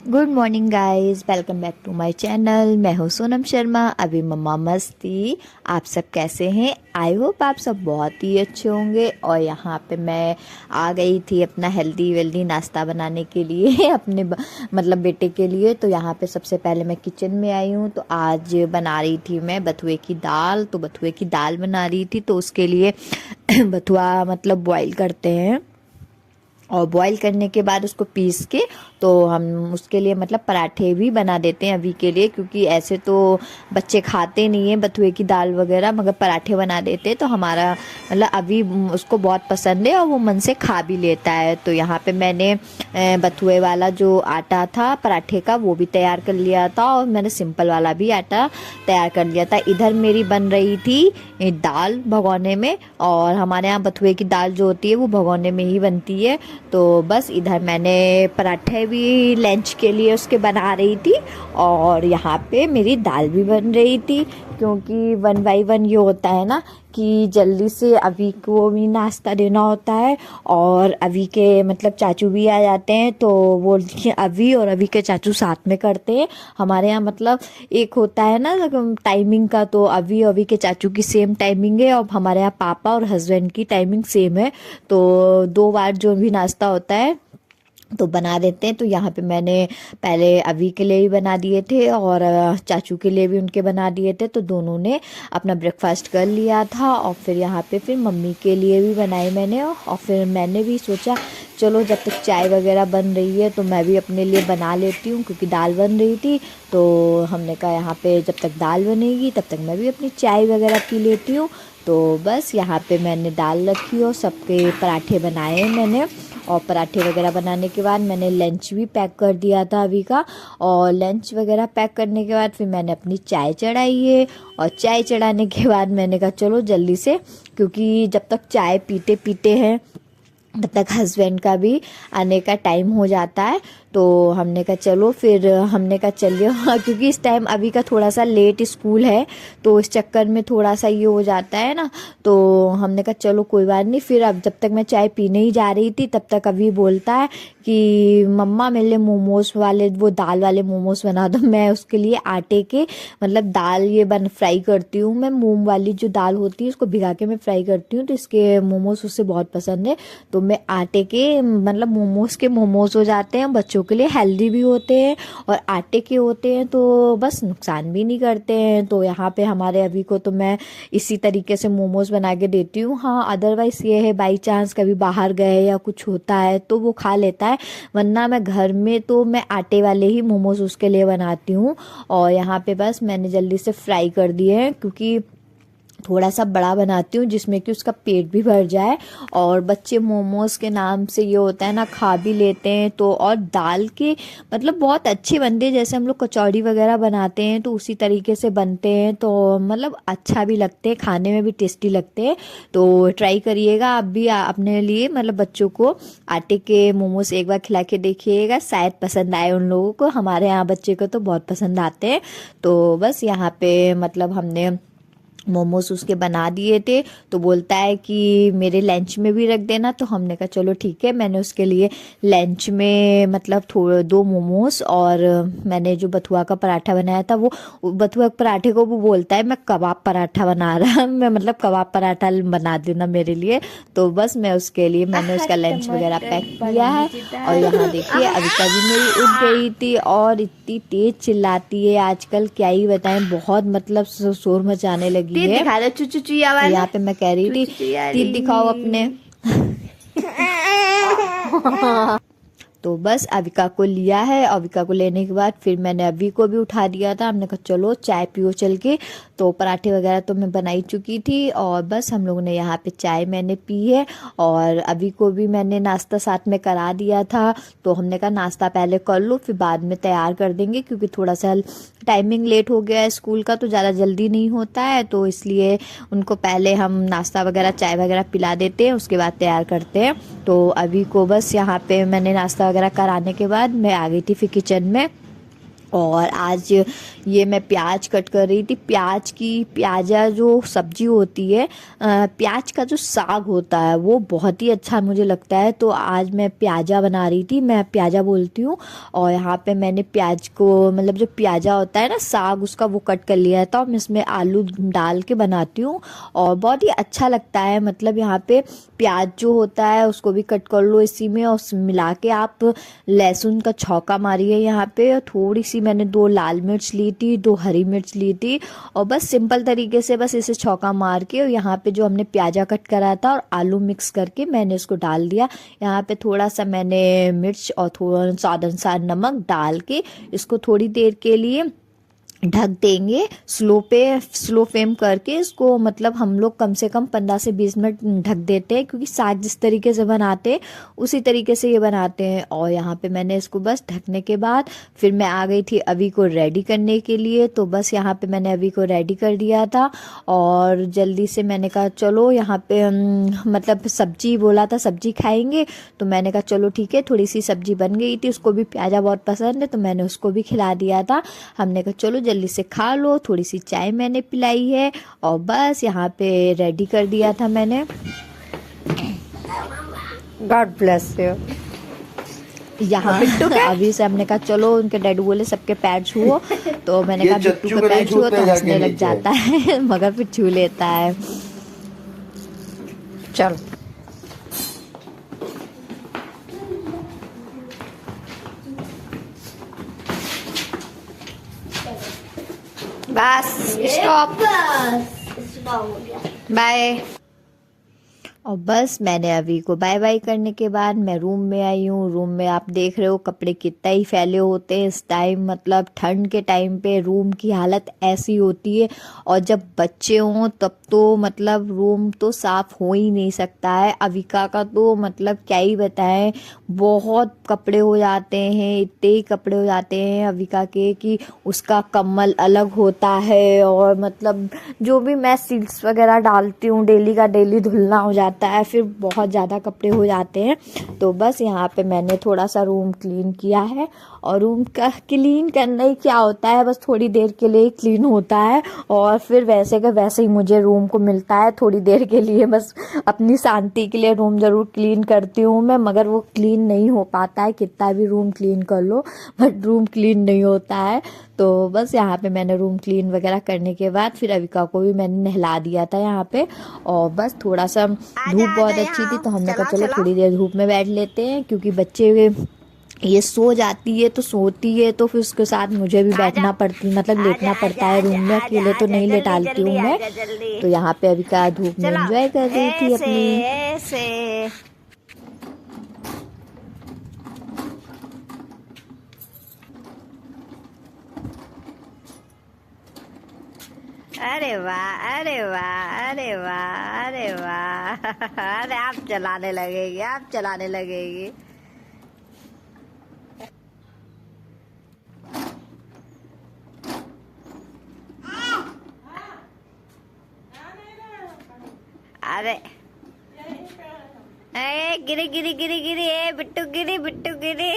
Good morning guys, welcome back to my channel. मैं हूँ सोनम शर्मा। अभी मम्मा मस्त थी। आप सब कैसे हैं? आई होप आप सब बहुत ही अच्छे होंगे। और यहाँ पे मैं आ गई थी अपना हेल्दी वेल्दी नाश्ता बनाने के लिए अपने मतलब बेटे के लिए। तो यहाँ पे सबसे पहले मैं किचन में आई हूँ। तो आज बना रही थी मैं बथुए की दाल। तो बथुए की दाल बना रही थी, तो उसके लिए बथुआ मतलब बॉईल करते हैं और बॉईल करने के बाद उसको पीस के तो हम उसके लिए मतलब पराठे भी बना देते हैं अभी के लिए, क्योंकि ऐसे तो बच्चे खाते नहीं हैं बथुए की दाल वगैरह, मगर पराठे बना देते हैं तो हमारा मतलब अभी उसको बहुत पसंद है और वो मन से खा भी लेता है। तो यहाँ पे मैंने बथुए वाला जो आटा था पराठे का वो भी तैयार कर लिया था और मैंने सिंपल वाला भी आटा तैयार कर लिया था। इधर मेरी बन रही थी दाल भगोने में, और हमारे यहाँ बथुए की दाल जो होती है वो भगोने में ही बनती है। तो बस इधर मैंने पराठे भी लंच के लिए उसके बना रही थी और यहाँ पे मेरी दाल भी बन रही थी, क्योंकि 1 बाय 1 ये होता है ना कि जल्दी से अभी को भी नाश्ता देना होता है। और अभी के मतलब चाचू भी आ जाते हैं, तो वो अभी और अभी के चाचू साथ में करते हैं। हमारे यहाँ मतलब एक होता है ना टाइमिंग का, तो अभी और अभी के चाचू की सेम टाइमिंग है और हमारे यहाँ पापा और हस्बैंड की टाइमिंग सेम है। तो 2 बार जो भी नाश्ता होता है तो बना देते हैं। तो यहाँ पे मैंने पहले अभी के लिए भी बना दिए थे और चाचू के लिए भी उनके बना दिए थे। तो दोनों ने अपना ब्रेकफास्ट कर लिया था और फिर यहाँ पे फिर मम्मी के लिए भी बनाई मैंने। और फिर मैंने भी सोचा चलो जब तक चाय वगैरह बन रही है तो मैं भी अपने लिए बना लेती हूँ, क्योंकि दाल बन रही थी। तो हमने कहा यहाँ पे जब तक दाल बनेगी तब तक मैं भी अपनी चाय वगैरह पी लेती हूँ। तो बस यहाँ पे मैंने दाल रखी और सबके पराठे बनाए मैंने। और पराठे वगैरह बनाने के बाद मैंने लंच भी पैक कर दिया था अभी का। और लंच वगैरह पैक करने के बाद फिर मैंने अपनी चाय चढ़ाई है। और चाय चढ़ाने के बाद मैंने कहा चलो जल्दी से, क्योंकि जब तक चाय पीते पीते हैं तब तक हस्बैंड का भी आने का टाइम हो जाता है। तो हमने कहा चलो, फिर हमने कहा चलिए हाँ, क्योंकि इस टाइम अभी का थोड़ा सा लेट स्कूल है तो इस चक्कर में थोड़ा सा ये हो जाता है ना। तो हमने कहा चलो कोई बात नहीं। फिर अब जब तक मैं चाय पीने ही जा रही थी तब तक अभी बोलता है कि मम्मा मेरे लिए मोमोज वाले वो दाल वाले मोमोज बना दो। मैं उसके लिए आटे के मतलब दाल ये फ्राई करती हूँ मैं, मूंग वाली जो दाल होती है उसको भिगा के मैं फ्राई करती हूँ, तो इसके मोमोज उससे बहुत पसंद है। तो मैं आटे के मतलब मोमोज के मोमोज हो जाते हैं, बच्चों के लिए हेल्दी भी होते हैं और आटे के होते हैं तो बस नुकसान भी नहीं करते हैं। तो यहाँ पे हमारे अभी को तो मैं इसी तरीके से मोमोज बना के देती हूँ। हाँ अदरवाइज ये है बाई चांस कभी बाहर गए या कुछ होता है तो वो खा लेता है, वरना मैं घर में तो मैं आटे वाले ही मोमोज उसके लिए बनाती हूँ। और यहाँ पे बस मैंने जल्दी से फ्राई कर दिए हैं, क्योंकि थोड़ा सा बड़ा बनाती हूँ जिसमें कि उसका पेट भी भर जाए। और बच्चे मोमोज के नाम से ये होता है ना खा भी लेते हैं। तो और दाल के मतलब बहुत अच्छे बनते हैं, जैसे हम लोग कचौड़ी वगैरह बनाते हैं तो उसी तरीके से बनते हैं। तो मतलब अच्छा भी लगते हैं, खाने में भी टेस्टी लगते हैं। तो ट्राई करिएगा आप भी अपने लिए मतलब बच्चों को आटे के मोमोज एक बार खिला के देखिएगा, शायद पसंद आए उन लोगों को। हमारे यहाँ बच्चे को तो बहुत पसंद आते हैं। तो बस यहाँ पे मतलब हमने मोमोज उसके बना दिए थे। तो बोलता है कि मेरे लंच में भी रख देना। तो हमने कहा चलो ठीक है। मैंने उसके लिए लंच में मतलब थोड़े 2 मोमोज और मैंने जो बथुआ का पराठा बनाया था वो बथुआ पराठे को वो बोलता है मैं कबाब पराठा बना रहा मैं मतलब कबाब पराठा बना देना मेरे लिए। तो बस मैं उसके लिए मैंने उसका लंच वगैरह पैक किया है। और यहाँ देखिए अभी कभी मेरी उठ गई थी और इतनी तेज चिल्लाती है आजकल, क्या ही बताएं, बहुत मतलब शोर मचाने लगी है। दिखा दो चुचुचिया वाला। यहाँ पे मैं कह रही थी तीत दिखाओ अपने तो बस अविका को लिया है। अविका को लेने के बाद फिर मैंने अभी को भी उठा दिया था। हमने कहा चलो चाय पियो चल के। तो पराठे वगैरह तो मैं बनाई चुकी थी और बस हम लोगों ने यहाँ पे चाय मैंने पी है। और अभी को भी मैंने नाश्ता साथ में करा दिया था। तो हमने कहा नाश्ता पहले कर लो फिर बाद में तैयार कर देंगे, क्योंकि थोड़ा सा टाइमिंग लेट हो गया है स्कूल का तो ज़्यादा जल्दी नहीं होता है। तो इसलिए उनको पहले हम नाश्ता वगैरह चाय वगैरह पिला देते हैं, उसके बाद तैयार करते हैं। तो अभी को बस यहाँ पे मैंने नाश्ता वगैरह कराने के बाद मैं आ गई थी फिर किचन में। और आज ये मैं प्याज कट कर रही थी। प्याजा जो सब्जी होती है, प्याज का जो साग होता है वो बहुत ही अच्छा मुझे लगता है। तो आज मैं प्याजा बना रही थी, मैं प्याजा बोलती हूँ। और यहाँ पे मैंने प्याज को, मतलब जो प्याजा होता है ना साग, उसका वो कट कर लिया था। और मैं इसमें आलू डाल के बनाती हूँ और बहुत ही अच्छा लगता है। मतलब यहाँ पे प्याज जो होता है उसको भी कट कर लो इसी में, और मिला के आप लहसुन का छौंका मारिए यहाँ पे। और थोड़ी सी मैंने 2 लाल मिर्च ली थी, 2 हरी मिर्च ली थी, और बस सिंपल तरीके से बस इसे छौंका मार के, और यहाँ पे जो हमने प्याजा कट करा था और आलू मिक्स करके मैंने इसको डाल दिया। यहाँ पे थोड़ा सा मैंने मिर्च और थोड़ा स्वाद अनुसार नमक डाल के इसको थोड़ी देर के लिए ढक देंगे। स्लो फ्लेम करके इसको, मतलब हम लोग कम से कम 15 से 20 मिनट ढक देते हैं, क्योंकि साग जिस तरीके से बनाते हैं उसी तरीके से ये बनाते हैं। और यहाँ पे मैंने इसको बस ढकने के बाद फिर मैं आ गई थी अभी को रेडी करने के लिए। तो बस यहाँ पे मैंने अभी को रेडी कर दिया था, और जल्दी से मैंने कहा चलो यहाँ पे मतलब सब्जी बोला था, सब्जी खाएंगे। तो मैंने कहा चलो ठीक है, थोड़ी सी सब्जी बन गई थी, उसको भी प्याजा बहुत पसंद है तो मैंने उसको भी खिला दिया था। हमने कहा चलो जल्दी से खा लो। थोड़ी सी चाय मैंने पिलाई है, और बस यहाँ पे रेडी कर दिया था मैंने। God bless you. यहाँ अभी से हमने कहा चलो, उनके डैडू बोले सबके पैर छुओ, तो मैंने कहा बिट्टू के पैर छुओ, तो हंसने लग जाता है मगर फिर छू लेता है। चलो बस स्टॉप, बाय। और बस मैंने अभी को बाय बाय करने के बाद मैं रूम में आई हूँ। रूम में आप देख रहे हो कपड़े कितना ही फैले होते हैं इस टाइम, मतलब ठंड के टाइम पे रूम की हालत ऐसी होती है। और जब बच्चे हों तब तो मतलब रूम तो साफ हो ही नहीं सकता है। अविका का तो मतलब क्या ही बताएं, बहुत कपड़े हो जाते हैं, इतने ही कपड़े हो जाते हैं अविका के कि उसका कम्बल अलग होता है। और मतलब जो भी मैं सील्स वगैरह डालती हूँ डेली का डेली धुलना हो जाता है, फिर बहुत ज़्यादा कपड़े हो जाते हैं। तो बस यहाँ पे मैंने थोड़ा सा रूम क्लीन किया है। और रूम का क्लीन करना ही क्या होता है, बस थोड़ी देर के लिए क्लीन होता है, और फिर वैसे का वैसे ही मुझे रूम को मिलता है थोड़ी देर के लिए। बस अपनी शांति के लिए रूम ज़रूर क्लीन करती हूँ मैं, मगर वो क्लीन नहीं हो पाता है, कितना भी रूम क्लीन कर लो बट रूम क्लीन नहीं होता है। तो बस यहाँ पे मैंने रूम क्लीन वगैरह करने के बाद फिर अविका को भी मैंने नहला दिया था यहाँ पे। और बस थोड़ा सा धूप बहुत अच्छी थी तो हमने कहा चलो थोड़ी देर धूप में बैठ लेते हैं, क्योंकि बच्चे ये सो जाती है तो सोती है, तो फिर उसके साथ मुझे भी बैठना पड़ती, मतलब लेटना पड़ता है रूम में, अकेले तो नहीं लेटालती हूँ मैं। तो यहाँ पे अविका धूप में एंजॉय कर रही थी अपनी। अरे वाह, अरे वाह, अरे वाह, अरे वाह अरे आप चलाने लगेगी, आप चलाने लगेगी। अरे ए गिरी गिरी गिरी गिरी, ए बिट्टू गिरी, बिट्टू गिरी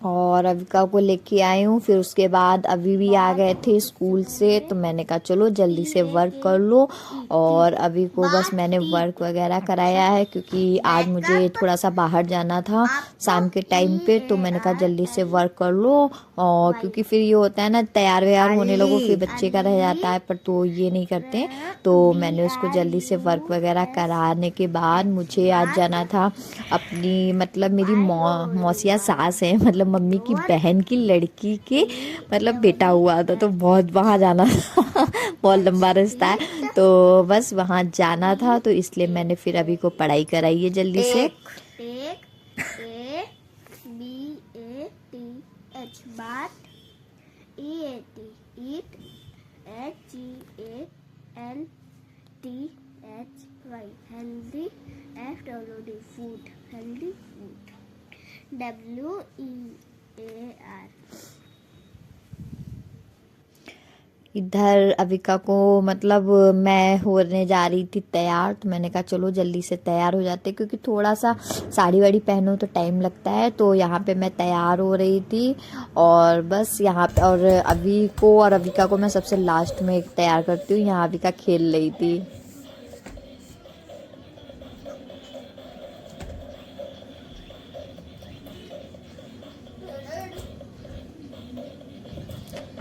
और अविका को लेके आई हूँ। फिर उसके बाद अभी भी आ गए थे स्कूल से, तो मैंने कहा चलो जल्दी से वर्क कर लो। और अभी को बस मैंने वर्क वगैरह कराया है, क्योंकि आज मुझे थोड़ा सा बाहर जाना था शाम के टाइम पे, तो मैंने कहा जल्दी से वर्क कर लो। और क्योंकि फिर ये होता है ना, तैयार व्यार होने लगो फिर बच्चे का रह जाता है, पर तो ये नहीं करते। तो मैंने उसको जल्दी से वर्क वगैरह कराने के बाद मुझे आज जाना था अपनी, मतलब मेरी मौसिया सास है, मतलब मम्मी की बहन की लड़की के मतलब बेटा हुआ था, तो बहुत वहाँ जाना था बहुत लंबा रास्ता है, तो बस वहाँ जाना था, तो इसलिए मैंने फिर अभी को पढ़ाई कराई है जल्दी से। H bat, EAT eat, HEALTHY healthy, FWD food healthy food, WEAR इधर अविका को मतलब मैं होने जा रही थी तैयार, तो मैंने कहा चलो जल्दी से तैयार हो जाते, क्योंकि थोड़ा सा साड़ी वाड़ी पहनो तो टाइम लगता है। तो यहाँ पे मैं तैयार हो रही थी और बस यहाँ पे, और अभी को और अविका को मैं सबसे लास्ट में तैयार करती हूँ। यहाँ अविका खेल रही थी।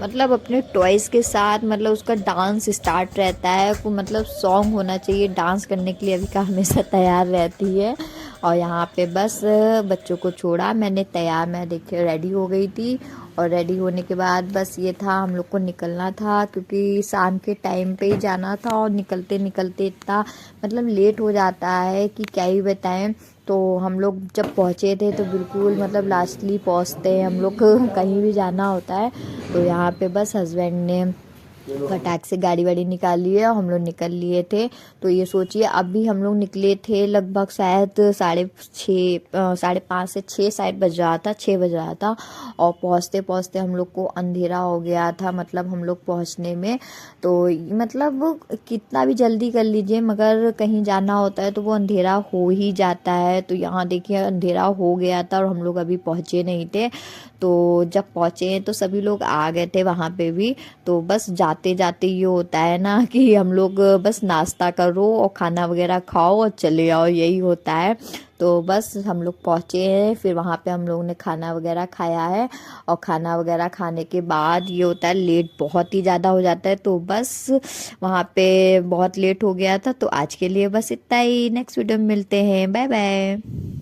मतलब अपने टॉयज के साथ मतलब उसका डांस स्टार्ट रहता है को, मतलब सॉन्ग होना चाहिए डांस करने के लिए। अविका हमेशा तैयार रहती है। और यहाँ पे बस बच्चों को छोड़ा मैंने तैयार, मैं देखिए रेडी हो गई थी। और रेडी होने के बाद बस ये था, हम लोग को निकलना था क्योंकि शाम के टाइम पे ही जाना था। और निकलते निकलते इतना मतलब लेट हो जाता है कि क्या ही बताएं। तो हम लोग जब पहुँचे थे तो बिल्कुल मतलब लास्टली पहुँचते हैं हम लोग, कहीं भी जाना होता है। तो यहाँ पे बस हस्बैंड ने फटाक से गाड़ी वाड़ी निकाली है और हम लोग निकल लिए थे। तो ये सोचिए अभी हम लोग निकले थे लगभग शायद 5:30 से 6 शायद बज रहा था, 6 बज रहा था। और पहुँचते पहुँचते हम लोग को अंधेरा हो गया था, मतलब हम लोग पहुँचने में। तो मतलब कितना भी जल्दी कर लीजिए मगर कहीं जाना होता है तो वो अंधेरा हो ही जाता है। तो यहाँ देखिए अंधेरा हो गया था और हम लोग अभी पहुँचे नहीं थे। तो जब पहुँचे तो सभी लोग आ गए थे वहाँ पे भी। तो बस जाते जाते ये होता है ना कि हम लोग बस नाश्ता करो और खाना वगैरह खाओ और चले आओ, यही होता है। तो बस हम लोग पहुँचे हैं, फिर वहाँ पे हम लोगों ने खाना वगैरह खाया है। और खाना वगैरह खाने के बाद ये होता है लेट बहुत ही ज़्यादा हो जाता है। तो बस वहाँ पे बहुत लेट हो गया था। तो आज के लिए बस इतना ही, नेक्स्ट वीडियो में मिलते हैं, बाय बाय।